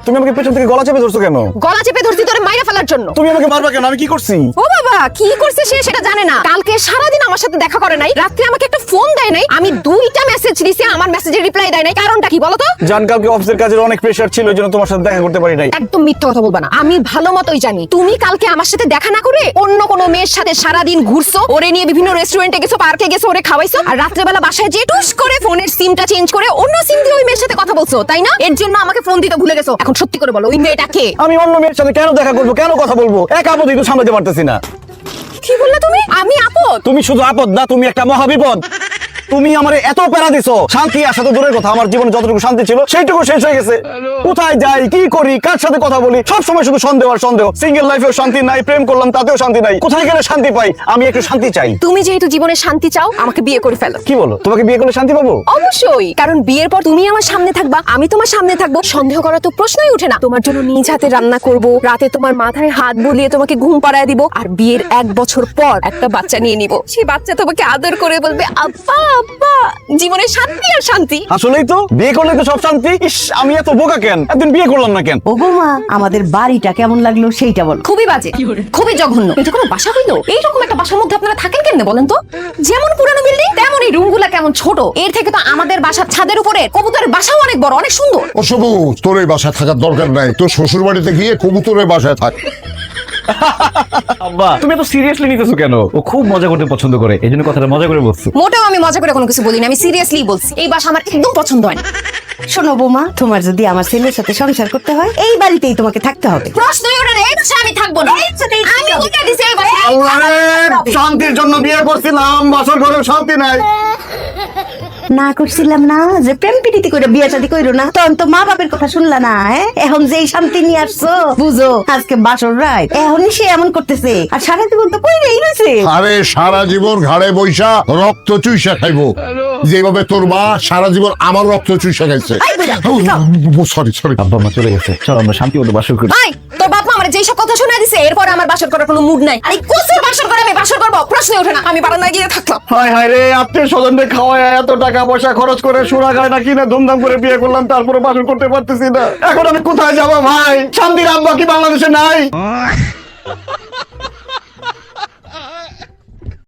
তুমি আমাকে পেছন থেকে গলা চেপে ধরছো কেন? গলা চেপে ধরছি তোরে মাইরা ফেলার জন্য। তুমি আমাকে মারবা কেন? আমি কি করছি? ও বাবা, কি করছে সে সেটা জানে না। কালকে সারাদিন আমার সাথে দেখা করে নাই, রাত্রে আমাকে একটা ফোন দেয় নাই, আমি 2টা মেসেজ দিছি, আমার মেসেজের রিপ্লাই দেয় নাই। কারণটা কি বলো তো? জান, কালকে অফিসের কাজের অনেক প্রেসার ছিল, এজন্য তোমার সাথে দেখা করতে পারি নাই। একদম মিথ্যা কথা বলবা না, আমি ভালো মতোই জানি তুমি কালকে আমার সাথে দেখা না করে অন্য কোনো মেয়ের সাথে সারাদিন ঘুরছো, ওরে নিয়ে বিভিন্ন রেস্টুরেন্টে গেছো, পার্কে গেছো, ওরে খাওয়াইছো, আর রাত্রেবেলা বাসায় যেয়ে টুস করে ফোনের সিমটা চেঞ্জ করে অন্য সিম দিয়ে ওই মেয়ের সাথে কথা বলছো, তাই না? এর জন্য আমাকে ফোন দিতে ভুলে গেছো। এখন সত্যি করে বলো, ওই মেয়েটা কে? আমি অন্য মেয়ের সাথে কেন দেখা করবো, কেন কথা বলবো? এক আপদই তো সামলাতে পারতেছি না। কি বললে তুমি? আমি আপদ? তুমি শুধু আপদ না, তুমি একটা মহাবিপদ। তুমি আমারে এত প্যারা দিছো, শান্তি আসা তো দূরের কথা, আমার জীবনে যতটুকু শান্তি ছিল সেইটুকু শেষ হয়ে গেছে। কোথায় যাই, কি করি, কার সাথে কথা বলি, সব সময় শুধু সন্দেহ আর সন্দেহ। সিঙ্গেল লাইফেও শান্তি নাই, প্রেম করলাম তাতেও শান্তি নাই। কোথায় গেলে শান্তি পাই? আমি একটু শান্তি চাই। তুমি যেহেতু জীবনে শান্তি চাও, আমাকে বিয়ে করে ফেলো। কি বলো? তোমাকে বিয়ে করলে শান্তি পাবো? অবশ্যই, কারণ বিয়ের পর তুমি আমার সামনে থাকবা, আমি তোমার সামনে থাকবো, সন্দেহ করা তো প্রশ্নই ওঠে না। তোমার জন্য নিজ হাতে রান্না করব, রাতে তোমার মাথায় হাত বুলিয়ে তোমাকে ঘুম পাড়ায় দিব, আর বিয়ের 1 বছর পর একটা বাচ্চা নিয়ে নিব। সেই বাচ্চা তোমাকে আদর করে বলবে আব্বা আব্বা। জীবনে শান্তি আর শান্তি। আসলেই তো বিয়ে করলে তো সব শান্তি। ইস, আমি এত বোকা কেন, একদিন বিয়ে করলাম না কেন? ও বৌমা, আমাদের বাড়িটা কেমন লাগলো সেইটা বল। খুবই বাজে, খুবই জঘন্য। এটা কোনো বাসা হইলো? এইরকম একটা বাসার মধ্যে আপনারা থাকেন কেন বলেন তো? যেমন পুরানো বিল্ডিং তেমনই রুমগুলা কেমন ছোট। এর থেকে তো আমাদের বাসার ছাদের উপরে কবুতরের বাসাও অনেক বড়, অনেক সুন্দর। ও সবুজ, তোর এই বাসায় থাকার দরকার নাই। তোর শ্বশুর বাড়িতে গিয়ে কবুতরের বাসায় থাক। আব্বা, তুমি এত সিরিয়াসলি নিতেছো কেন? ও খুব মজা করতে পছন্দ করে, এইজন্য কথাটা মজা করে বলছো। মোটেও আমি মজা করে কোনো কিছু বলিনি, আমি সিরিয়াসলি বলছি। এই বাসা আমার একদম পছন্দ হয় না। শোনো বৌমা, তোমার যদি আমার ছেলের সাথে সংসার করতে হয়, এই বাড়িতেই তোমাকে থাকতে হবে। প্রশ্নই ওঠে না, এই বাসায় আমি থাকবো না। আমি বলে দিছি এই বাসায় শান্তির জন্য বিয়ে করছিলাম, বাসর ঘরে শান্তি নাই। না করছিলাম না যে প্রেম প্রীতি করে বিয়ে শাদী কইরো না, তখন তো মা বাপের কথা শুনলা না। এখন যেই শান্তি নিয়ে আসছো, বুঝো আজকে বাসর রাত, এখনই সে এমন করতেছে, আর সারা জীবন তো কইরেই রয়েছে। আরে সারা জীবন ঘাড়ে বৈশা রক্ত চুইসা খাইবো, যেভাবে তোর মা সারা জীবন আমার রক্ত চুইসা খাইছে। Sorry sorry. আব্বা মা চলে গেছে, চল আমরা শান্তি মতো বাসর করি। ভাই, তোর বাপ মা আমার যেই সব কথা শোনা দিছে, এরপর আমার বাসর করার কোনো মুড নাই। আর এই কোসের বাসর করে আমি বাসর করবো, প্রশ্নই ওঠে না। আমি বারান্দায় গিয়ে থাকলাম। হায় হায় রে, আত্মীয় স্বজনদের খাওয়ায় এত টাকা পয়সা খরচ করে সোনা গায়না কিনে ধুমধাম করে বিয়ে করলাম, তারপরে বাসর করতে পারতেছি না। এখন আমি কোথায় যাবো ভাই? শান্তির আব্বা কি বাংলাদেশে নাই?